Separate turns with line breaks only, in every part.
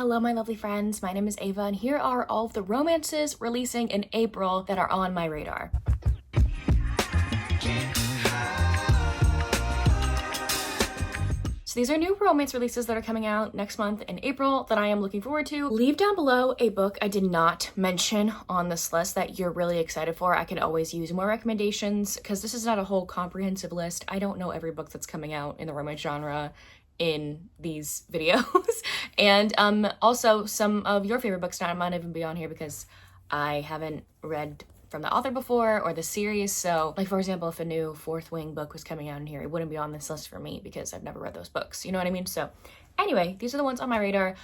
Hello, my lovely friends. My name is Ava, and here are all of the romances releasing in April that are on my radar. So these are new romance releases that are coming out next month in April that I am looking forward to. Leave down below a book I did not mention on this list that you're really excited for. I can always use more recommendations because this is not a whole comprehensive list. I don't know every book that's coming out in the romance genre in these videos. And also some of your favorite books that might even be on here because I haven't read from the author before or the series. So like, for example, if a new Fourth Wing book was coming out in here, it wouldn't be on this list for me because I've never read those books. You know what I mean? So anyway, these are the ones on my radar.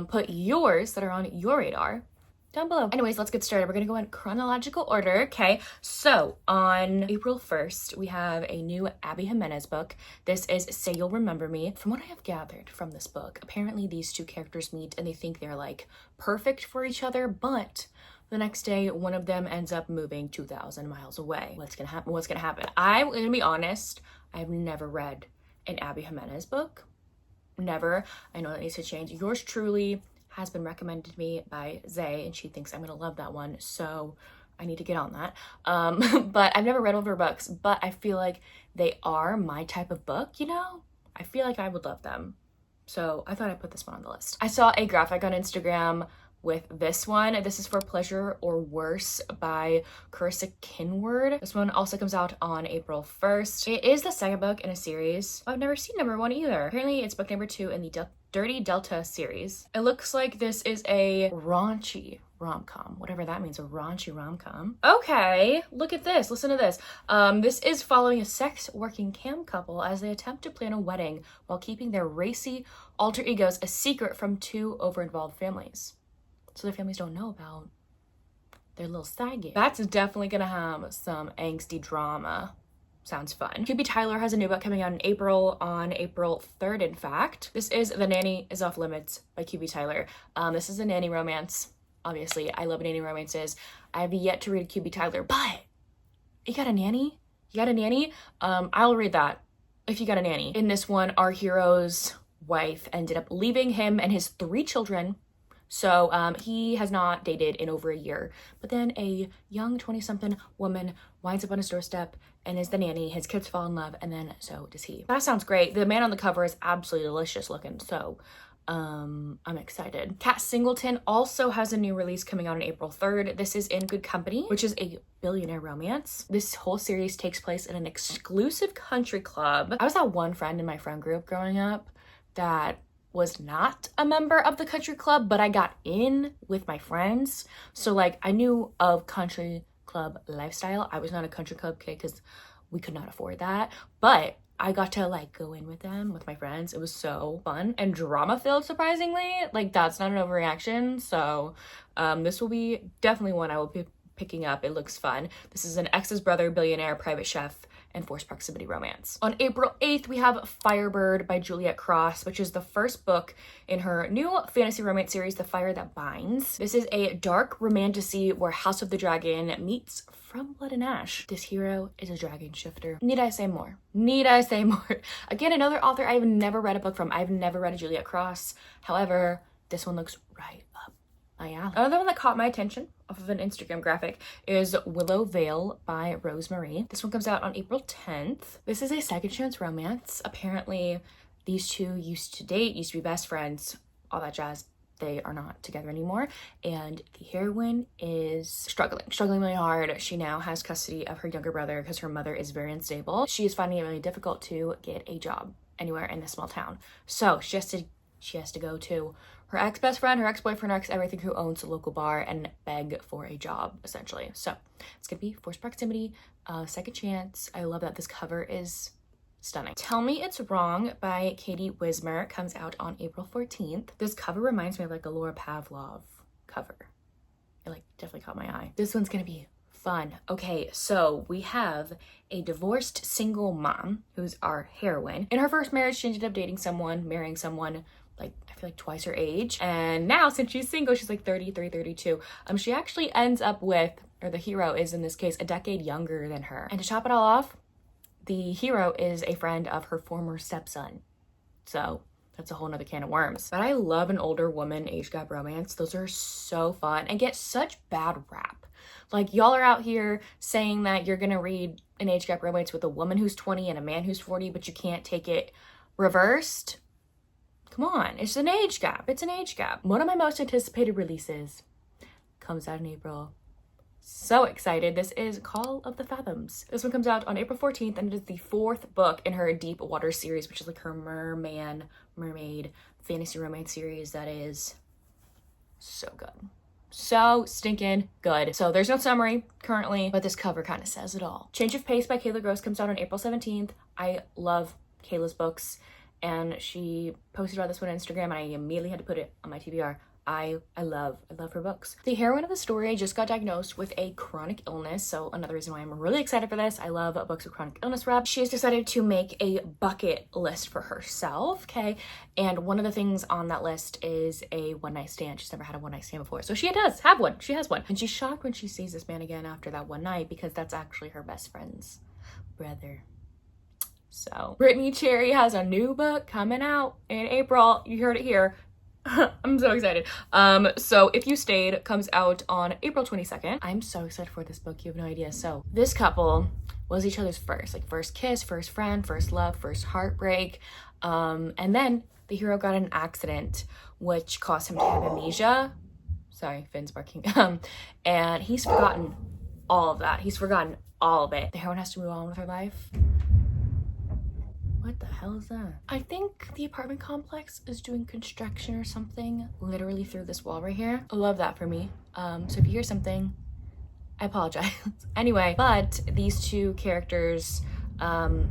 Put yours that are on your radar down below. Anyways, let's get started. We're gonna go in chronological order, okay? So on April 1st, we have a new Abby Jimenez book. This is Say You'll Remember Me. From what I have gathered from this book, apparently these two characters meet and they think they're like perfect for each other, but the next day, one of them ends up moving 2,000 miles away. What's gonna happen? What's gonna happen? I'm gonna be honest, I've never read an Abby Jimenez book. Never. I know that needs to change. Yours truly has been recommended to me by Zay, and she thinks I'm gonna love that one, so I need to get on that. But I've never read one of her books, but I feel like they are my type of book, you know? I feel like I would love them. So I thought I'd put this one on the list. I saw a graphic on Instagram with this one. This is For Pleasure or Worse by Carissa Kinward. This one also comes out on April 1st. It is the second book in a series. I've never seen number one either. Apparently it's book number 2 in the Dirty Delta series. It looks like this is a raunchy rom-com, whatever that means, a raunchy rom-com. Okay, look at this, listen to this. This is following a sex working camp couple as they attempt to plan a wedding while keeping their racy alter egos a secret from two over-involved families. So their families don't know about their little side gig. That's definitely gonna have some angsty drama. Sounds fun. QB Tyler has a new book coming out in April, on April 3rd, in fact. This is The Nanny is Off Limits by QB Tyler. This is a nanny romance. Obviously, I love nanny romances. I have yet to read QB Tyler, but you got a nanny? You got a nanny? I'll read that if you got a nanny. In this one, our hero's wife ended up leaving him and his 3 children. So he has not dated in over a year, but then a young 20-something woman winds up on his doorstep and is the nanny. His kids fall in love, and then so does he. That sounds great. The man on the cover is absolutely delicious looking, so I'm excited. Kat Singleton also has a new release coming out on April 3rd. This is In Good Company, which is a billionaire romance. This whole series takes place in an exclusive country club. I was that one friend in my friend group growing up that was not a member of the country club, but I got in with my friends. So like I knew of country club lifestyle. I was not a country club kid because we could not afford that, but I got to like go in with them, with my friends. It was so fun and drama filled, surprisingly. Like that's not an overreaction. So this will be definitely one I will be picking up. It looks fun. This is an ex's brother, billionaire, private chef, and forced proximity romance. On April 8th, we have Firebird by Juliet Cross, which is the first book in her new fantasy romance series, The Fire That Binds. This is a dark romantasy where House of the Dragon meets From Blood and Ash. This hero is a dragon shifter. Need I say more? Need I say more? Again, another author I've never read a book from. I've never read a Juliet Cross. However, this one looks right up my alley. Another one that caught my attention off of an Instagram graphic is Willow Vale by Rosemary. This one comes out on April 10th. This is a second chance romance. Apparently these two used to date, used to be best friends, all that jazz. They are not together anymore, and the heroine is struggling really hard. She now has custody of her younger brother because her mother is very unstable. She is finding it really difficult to get a job anywhere in this small town. So she has to go to her ex-best friend, her ex-boyfriend, her ex-everything who owns a local bar and beg for a job, essentially. So it's gonna be forced proximity, second chance. I love that this cover is stunning. Tell Me It's Wrong by Katie Wismer comes out on April 14th. This cover reminds me of like a Laura Pavlov cover. It like definitely caught my eye. This one's gonna be fun. Okay, so we have a divorced single mom who's our heroine. In her first marriage, she ended up dating someone, marrying someone like I feel like twice her age, and now since she's single, she's like 33, 32. She actually ends up with, or the hero is in this case, a decade younger than her. And to top it all off, the hero is a friend of her former stepson. So that's a whole nother can of worms. But I love an older woman age gap romance. Those are so fun and get such bad rap. Like, y'all are out here saying that you're gonna read an age gap romance with a woman who's 20 and a man who's 40, but you can't take it reversed. Come on, it's an age gap. It's an age gap. One of my most anticipated releases comes out in April. So excited. This is Call of the Fathoms. This one comes out on April 14th, and it is the 4th book in her Deep Water series, which is like her mermaid fantasy romance series that is so good. So stinking good. So there's no summary currently, but this cover kind of says it all. Change of Pace by Kayla Gross comes out on April 17th. I love Kayla's books, and she posted about this one on Instagram, and I immediately had to put it on my TBR. I love her books. The heroine of the story just got diagnosed with a chronic illness, so another reason why I'm really excited for this. I love books with chronic illness rep. She has decided to make a bucket list for herself, okay? And one of the things on that list is a one-night stand. She's never had a one-night stand before, so she does have one. She has one. And she's shocked when she sees this man again after that one night, because that's actually her best friend's brother. So Brittany Cherry has a new book coming out in April. You heard it here. I'm so excited. So If You Stayed comes out on April 22nd. I'm so excited for this book. You have no idea. So this couple was each other's first kiss, first friend, first love, first heartbreak. And then the hero got in an accident, which caused him to have amnesia. Sorry, Finn's barking. And he's forgotten all of that. He's forgotten all of it. The heroine has to move on with her life. What the hell is that? I think the apartment complex is doing construction or something literally through this wall right here. I love that for me. So if you hear something, I apologize. Anyway, but these two characters end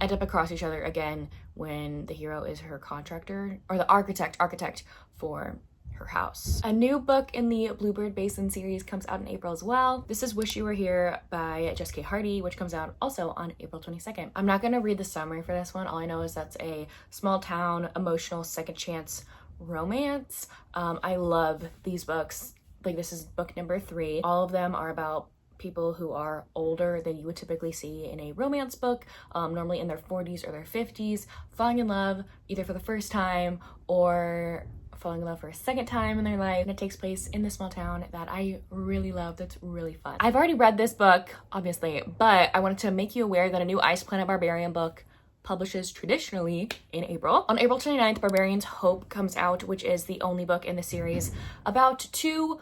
up across each other again when the hero is her contractor, or the architect for her house. A new book in the Bluebird Basin series comes out in April as well. This is Wish You Were Here by Jessica Hardy, which comes out also on April 22nd. I'm not gonna read the summary for this one. All I know is that's a small town, emotional, second chance romance. I love these books. Like, this is book number 3. All of them are about people who are older than you would typically see in a romance book, normally in their 40s or their 50s, falling in love either for the first time or falling in love for a second time in their life. And it takes place in this small town that I really love. That's really fun. I've already read this book, obviously, but I wanted to make you aware that a new Ice Planet Barbarian book publishes traditionally in April. On April 29th, Barbarian's Hope comes out, which is the only book in the series about two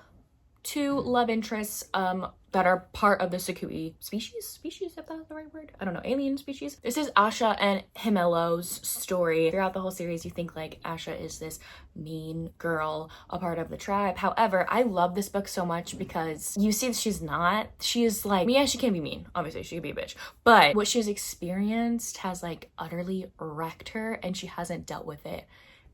love interests that are part of the Sukui species, if that's the right word. I don't know, alien species. This is Asha and Himelo's story. Throughout the whole series, you think like Asha is this mean girl, a part of the tribe. However, I love this book so much because you see that she's not. She is like, yeah, she can be mean. Obviously, she can be a bitch. But what she's experienced has like utterly wrecked her, and she hasn't dealt with it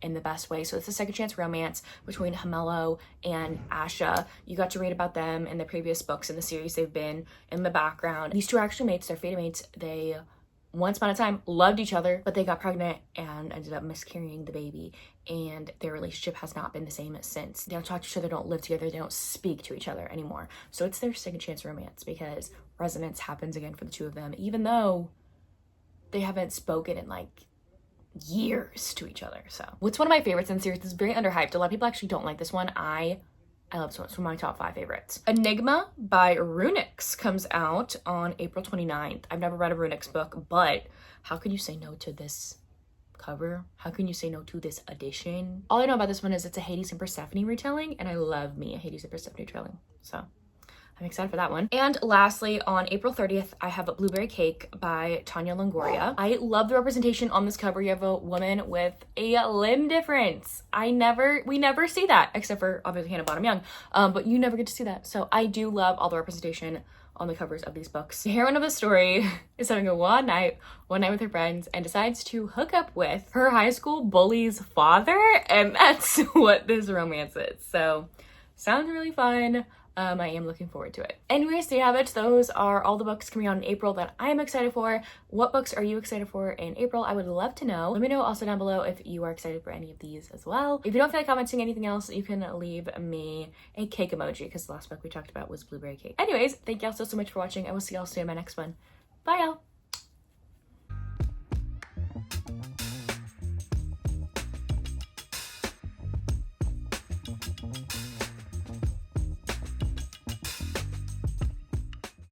in the best way. So it's a second chance romance between Himelo and Asha. You got to read about them in the previous books in the series. They've been in the background. These two are actually mates. They're fated mates. They once upon a time loved each other, but they got pregnant and ended up miscarrying the baby, and their relationship has not been the same since. They don't talk to each other, don't live together, they don't speak to each other anymore. So it's their second chance romance because resonance happens again for the two of them, even though they haven't spoken in like years to each other. So what's one of my favorites in the series? It's very underhyped. A lot of people actually don't like this one. I love this one. It's one of my top 5 favorites. Enigma by Runix comes out on April 29th. I've never read a Runix book, but how can you say no to this cover? How can you say no to this edition? All I know about this one is it's a Hades and Persephone retelling, and I love me a Hades and Persephone retelling. So I'm excited for that one. And lastly, on April 30th, I have Blueberry Cake by Tanya Longoria. I love the representation on this cover. You have a woman with a limb difference. We never see that, except for obviously Hannah Bottom Young, but you never get to see that. So I do love all the representation on the covers of these books. The heroine of the story is having a one night with her friends and decides to hook up with her high school bully's father, and that's what this romance is. So sounds really fun. I am looking forward to it. Anyways, there you have it. Those are all the books coming out in April that I am excited for. What books are you excited for in April? I would love to know. Let me know also down below if you are excited for any of these as well. If you don't feel like commenting anything else, you can leave me a cake emoji because the last book we talked about was Blueberry Cake. Anyways, thank y'all so much for watching. I will see y'all soon in my next one. Bye y'all.